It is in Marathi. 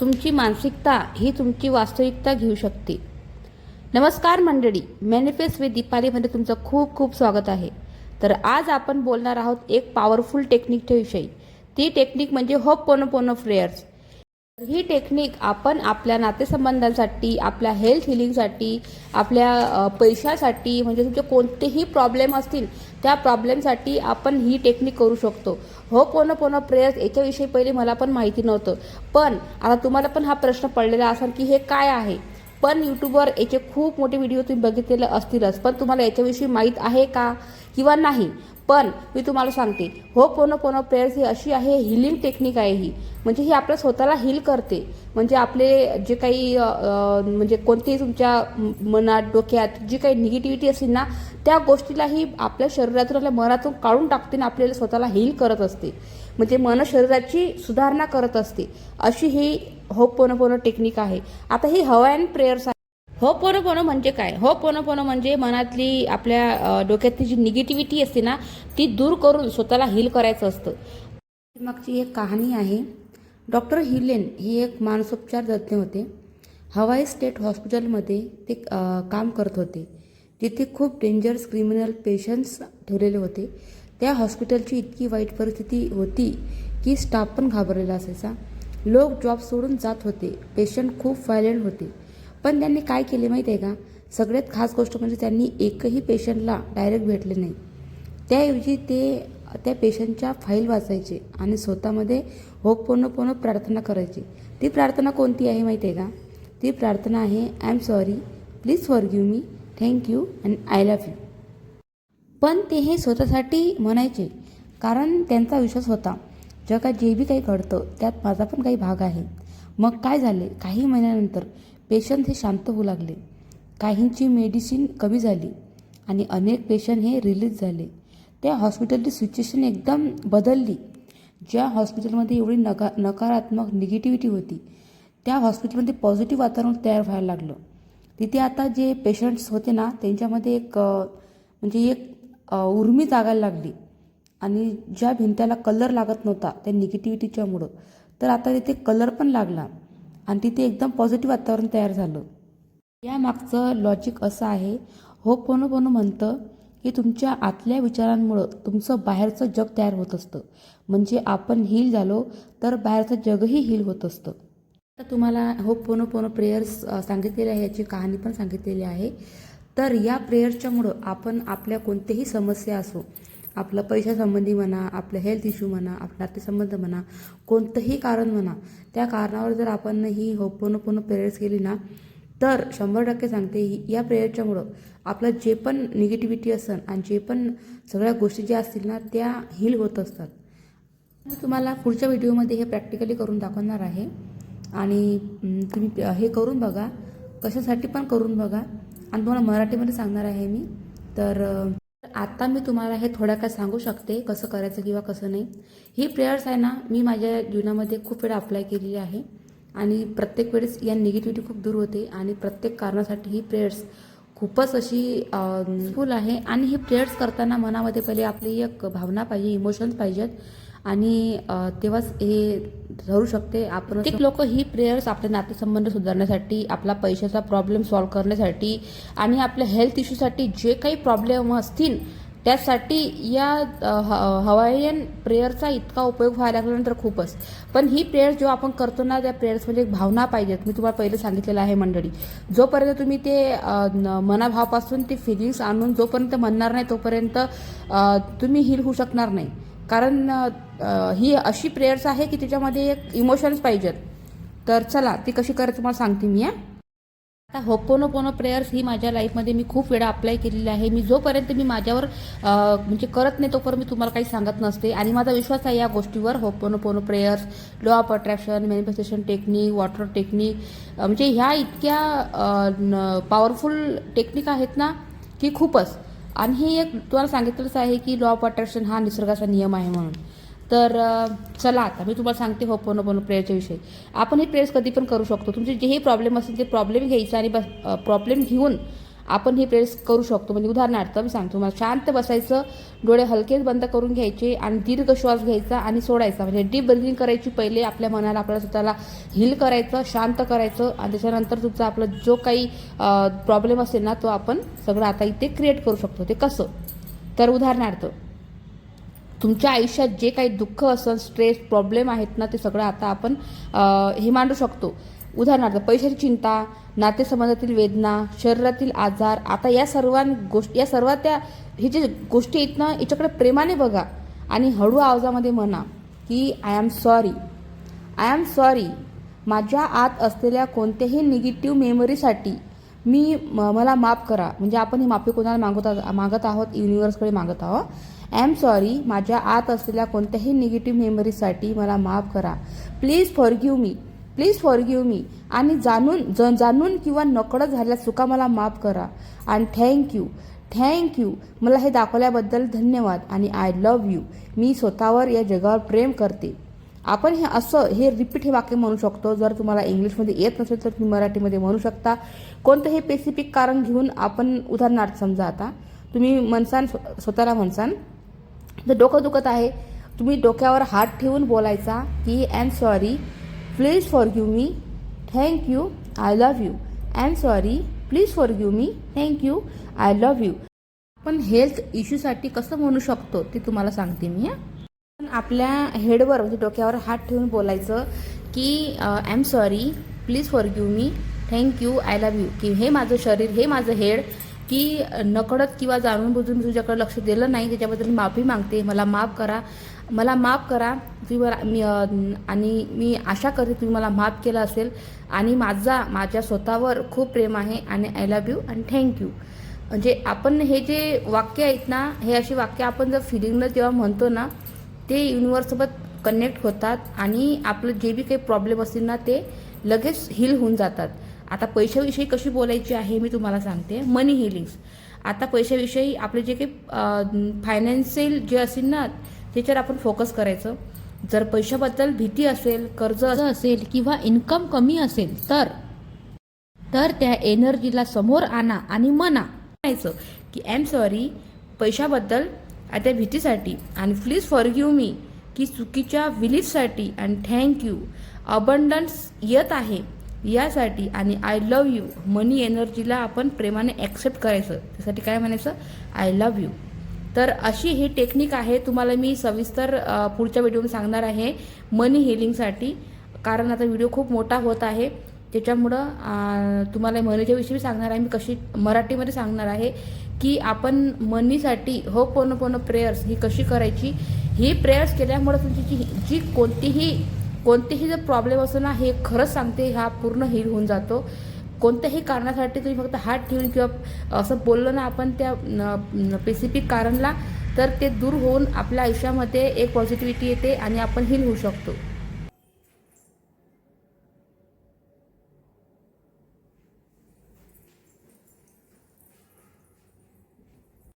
तुमची मानसिकता ही तुमची वास्तविकता घेऊ शकते. नमस्कार मंडळी, मॅनिफेस्ट विथ दीपालीमध्ये तुमचं खूप खूप स्वागत आहे. तर आज आपण बोलणार आहोत एक पॉवरफुल टेक्निकच्या विषयी. ती टेक्निक म्हणजे होपोनोपोनो प्रेयर्स. ही टेक्निक आपण आपल्या नातेसंबंधांसाठी, आपल्या हेल्थ हिलिंगसाठी, आपल्या पैशासाठी, म्हणजे तुमचे कोणतेही प्रॉब्लेम असतील त्या प्रॉब्लेमसाठी आपण ही टेक्निक करू शकतो. होपोनोपोनो प्रेयर्स याच्याविषयी पहिले मला पण माहिती नव्हतं, पण आता तुम्हाला पण हा प्रश्न पडलेला असेल की हे काय आहे. पण यूट्यूबवर याचे खूप मोठे व्हिडिओ तुम्ही बघितलेले असतीलच, पण तुम्हाला याच्याविषयी माहीत आहे का किंवा नाही. पण मी तुम्हाला सांगते, होपोनोपोनो प्रेयर्स ही अशी आहे, हिलिंग टेक्निक आहे ही. म्हणजे ही आपल्या स्वतःला हील करते. म्हणजे आपले जे काही म्हणजे कोणतेही तुमच्या मनात, डोक्यात जी काही निगेटिव्हिटी असेल ना, त्या गोष्टीलाही आपल्या शरीरातून, आपल्या मनातून काढून टाकते आणि आपल्याला स्वतःला हील करत असते. म्हणजे मन शरीराची सुधारणा करत असते. अशी ही होपोनोपोनो टेक्निक आहे. आता ही हवाईन प्रेयर्स आहे. होपोनोपोनो म्हणजे काय? होपोनोपोनो म्हणजे मनातली, आपल्या डोक्यातली जी निगेटिव्हिटी असते ना, ती दूर करून स्वतःला हील करायचं असतं. मागची एक कहाणी आहे. डॉक्टर हिलेन हे एक मानसोपचार तज्ज्ञ होते. हवाई स्टेट हॉस्पिटलमध्ये ते काम करत होते. तिथे खूप डेंजरस क्रिमिनल पेशंट्स ठेवलेले होते. त्या हॉस्पिटलची इतकी वाईट परिस्थिती होती की स्टाफ पण घाबरलेला असायचा. लोक जॉब सोडून जात होते. पेशंट खूप व्हायलेंट होते. पण त्यांनी काय केले माहीत आहे का? सगळ्यात खास गोष्ट म्हणजे त्यांनी एकही पेशंटला डायरेक्ट भेटले नाही. त्याऐवजी ते त्या पेशंटच्या फाईल वाचायचे आणि स्वतःमध्ये होपोनोपोनो प्रार्थना करायची. ती प्रार्थना कोणती आहे माहिती आहे का? ती प्रार्थना आहे, I am sorry, please forgive me, thank you and I love you. पण ते हे स्वतःसाठी म्हणायचे, कारण त्यांचा विश्वास होता, जगात जे बी काही घडतं त्यात माझा पण काही भाग आहे. मग काय झाले, काही महिन्यानंतर पेशंट हे शांत होऊ लागले. काहींची मेडिसिन कमी झाली आणि अनेक पेशंट हे रिलीज झाले. त्या हॉस्पिटलची सिच्युएशन एकदम बदलली. ज्या हॉस्पिटलमध्ये एवढी नकारात्मक निगेटिव्हिटी होती, त्या हॉस्पिटलमध्ये पॉझिटिव्ह वातावरण तयार व्हायला लागलं. तिथे आता जे पेशंट्स होते ना, त्यांच्यामध्ये एक उर्मी जागायला लागली. आणि ज्या भिंत्याला कलर लागत नव्हता त्या निगेटिव्हिटीच्यामुळं, तर आता तिथे कलर पण लागला आणि तिथे एकदम पॉझिटिव्ह वातावरण तयार झालं. यामागचं लॉजिक असं आहे, होपोनोपोनो म्हणतं की तुमच्या आतल्या विचारांमुळं तुमचं बाहेरचं जग तयार होत असतं. म्हणजे आपण हील झालो तर बाहेरचं जगही हील होत असतं. आता तुम्हाला होपोनोपोनो प्रेयर्स सांगितलेले आहे, याची कहाणी पण सांगितलेली आहे. तर या प्रेयर्सच्यामुळं आपण आपल्या कोणतेही समस्या असो, आपलं पैशासंबंधी म्हणा, आपलं हेल्थ इश्यू म्हणा, आपला नातेसंबंध म्हणा, कोणतंही कारण म्हणा, त्या कारणावर जर आपण ही होपोनोपोनो प्रेयर्स केली ना, तर 100% सांगते, या प्रेयरच्यामुळं आपलं जे पण निगेटिव्हिटी असेल आणि जे पण सगळ्या गोष्टी ज्या असतील ना, त्या हील होत असतात. मी तुम्हाला पुढच्या व्हिडिओमध्ये हे प्रॅक्टिकली करून दाखवणार आहे आणि तुम्ही हे करून बघा, कशासाठी पण करून बघा आणि तुम्हाला मराठीमध्ये सांगणार आहे मी. तर आता मी तुम्हाला हे थोडं काय सांगू शकते, कसं करायचं किंवा कसं नाही. ही प्रेयर्स आहे ना, मी माझ्या जीवनामध्ये खूप वेळा अप्लाय केलेली आहे आणि प्रत्येक वेळेस या निगेटिव्हिटी खूप दूर होते आणि प्रत्येक कारणासाठी ही प्रेयर्स खूपच अशी फुल आहे. आणि ही प्रेयर्स करताना मनामध्ये पहिले आपली एक भावना पाहिजे, इमोशन्स पाहिजेत आणि तेव्हाच हे ठरू शकते. आपण प्रत्येक लोक ही प्रेयर्स आपले नातेसंबंध सुधारण्यासाठी, आपला पैशाचा प्रॉब्लेम सॉल्व्ह करण्यासाठी आणि आपल्या हेल्थ इश्यूसाठी जे काही प्रॉब्लेम असतील त्यासाठी या हवाईयन प्रेयरचा इतका उपयोग व्हायला लागल्यानंतर खूपच. पण ही प्रेयर जेव्हा आपण करतो ना, त्या प्रेयर्समध्ये एक भावना पाहिजेत. मी तुम्हाला पहिले सांगितलेलं आहे मंडळी, जोपर्यंत तुम्ही ते मनाभावापासून ते फिलिंग्स आणून जोपर्यंत म्हणणार नाही, तोपर्यंत तुम्ही हील होऊ शकणार नाही. कारण ही अशी प्रेयर्स आहे की त्याच्यामध्ये एक इमोशन्स पाहिजेत. तर चला, ती कशी करायचं तुम्हाला सांगते मी. आता होपोनोपोनो प्रेयर्स ही माझ्या लाईफमध्ये मी खूप वेळा अप्लाय केलेली आहे. मी जोपर्यंत मी माझ्यावर म्हणजे करत नाही तोपर्यंत मी तुम्हाला काही सांगत नसते. आणि माझा विश्वास आहे या गोष्टीवर. Ho'oponopono prayers, law of attraction, manifestation technique, water technique, म्हणजे ह्या इतक्या पॉवरफुल टेक्निक आहेत ना की खूपच. आणि ही एक तुम्हाला सांगितलंच आहे की लॉ ऑफ अट्रॅक्शन हा निसर्गाचा नियम आहे म्हणून. तर चला, आता मी तुम्हाला सांगते होपोनोपोनो प्रेयरच्या विषयी. आपण ही प्रेयर्स कधी पण करू शकतो. तुमचे जेही प्रॉब्लेम असतील ते प्रॉब्लेम घ्यायचा आणि बस प्रॉब्लेम घेऊन आपण हे प्रेस करू शकतो. म्हणजे उदाहरणार्थ मी सांगतो तुम्हाला, शांत बसायचं, डोळे हलकेच बंद करून घ्यायचे आणि दीर्घ श्वास घ्यायचा आणि सोडायचा. म्हणजे डीप ब्रीथिंग करायची पहिले, आपल्या मनाला आपल्याला स्वतःला हील करायचं, शांत करायचं आणि त्याच्यानंतर तुमचा आपला जो काही प्रॉब्लेम असेल ना तो आपण सगळं आता इथे क्रिएट करू शकतो. ते कसं, तर उदाहरणार्थ तुमच्या आयुष्यात जे काही दुःख असेल, स्ट्रेस, प्रॉब्लेम आहेत ना, ते सगळं आता आपण हे मांडू शकतो. उदाहरणार्थ पैशाची चिंता, नातेसंबंधातील वेदना, शरीरातील आजार. आता या सर्व त्या हे जे गोष्टी आहेत ना, याच्याकडे प्रेमाने बघा आणि हळू आवाजामध्ये म्हणा की I am sorry, I am sorry. माझ्या आत असलेल्या कोणत्याही निगेटिव्ह मेमरीसाठी मला माफ करा. म्हणजे आपण ही माफी कोणाला मागत आहोत? युनिव्हर्सकडे मागत आहोत. आय एम सॉरी, माझ्या आत असलेल्या कोणत्याही निगेटिव्ह मेमरीसाठी मला माफ करा. Please forgive me, please forgive me. आणि जाणून किंवा नकळत झालेल्या चुका मला माफ करा. आणि थँक्यू, मला हे दाखवल्याबद्दल धन्यवाद. आणि आय लव्ह यू, मी स्वतःवर या जगावर प्रेम करते. आपण हे रिपीट हे वाक्य म्हणू शकतो. जर तुम्हाला इंग्लिशमध्ये येत नसेल तर तुम्ही मराठीमध्ये म्हणू शकता. कोणतंही स्पेसिफिक कारण घेऊन आपण, उदाहरणार्थ समजा आता तुम्ही म्हणसान, स्वतःला म्हणसान, तर डोकं दुखत आहे, तुम्ही डोक्यावर हात ठेवून बोलायचा की I am sorry, please forgive me, thank you, I love you. I am sorry, please forgive me, thank you, I love you. आपण हेल्थ इश्यूसाठी कसं म्हणू शकतो ते तुम्हाला सांगते मी. आपल्या हेडवर म्हणजे डोक्यावर हात ठेवून बोलायचं की I am sorry, please forgive me, thank you, I love you. की हे माझं शरीर, हे माझं हेड, की नकळत किंवा जाणून बुजून तुझ्याकडे लक्ष दिलं नाही त्याच्याबद्दल मी माफी मागते. मला माफ करा, मला माफ करा. आणि मी आशा करते तुम्ही मला माफ केलं असेल. आणि माझ्या स्वतःवर खूप प्रेम आहे. आणि आय लव्ह यू आणि थँक्यू. म्हणजे आपण हे जे वाक्य आहेत ना, हे अशी वाक्य आपण जर फिलिंगनं जेव्हा म्हणतो ना, ते युनिव्हर्ससोबत कनेक्ट होतात आणि आपलं जे बी काही प्रॉब्लेम असतील ना ते लगेच हील होऊन जातात. आता पैशाविषयी कशी बोलायची आहे मी तुम्हाला सांगते. मनी हिलिंग्स. आता पैशाविषयी आपले जे काही फायनान्शियल जे असेल ना त्याच्यावर आपण फोकस करायचं. जर पैशाबद्दल भीती असेल, कर्ज असेल किंवा इन्कम कमी असेल तर त्या एनर्जीला समोर आणा आणि म्हणायचं की आय एम सॉरी पैशाबद्दल, त्या भीतीसाठी. आणि प्लीज फॉरगिव्ह मी की चुकीच्या बिलीफसाठी. आणि थँक्यू, अबंडन्स येत आहे यासाठी. आणि आय लव्ह यू, मनी एनर्जीला आपण प्रेमाने ॲक्सेप्ट करायचं. त्यासाठी काय म्हणायचं? I love you. तर अशी ही टेक्निक आहे. तुम्हाला मी सविस्तर पुढच्या व्हिडिओमध्ये सांगणार आहे मनी हिलिंगसाठी. कारण आता व्हिडिओ खूप मोठा होत आहे त्याच्यामुळं तुम्हाला मनीच्या विषयी सांगणार आहे. मी कशी मराठीमध्ये सांगणार आहे की आपण मनीसाठी होपोनोपोनो प्रेयर्स ही कशी करायची. ही प्रेयर्स केल्यामुळे तुमची जी कोणतेही जर प्रॉब्लेम असतो ना, हे खरंच सांगते, हा पूर्ण हील होऊन जातो. कोणत्याही कारणासाठी तुम्ही फक्त हात ठेवून किंवा असं बोललो ना आपण त्या स्पेसिफिक कारणला, तर ते दूर होऊन आपल्या आयुष्यामध्ये एक पॉझिटिव्हिटी येते आणि आपण हील होऊ शकतो.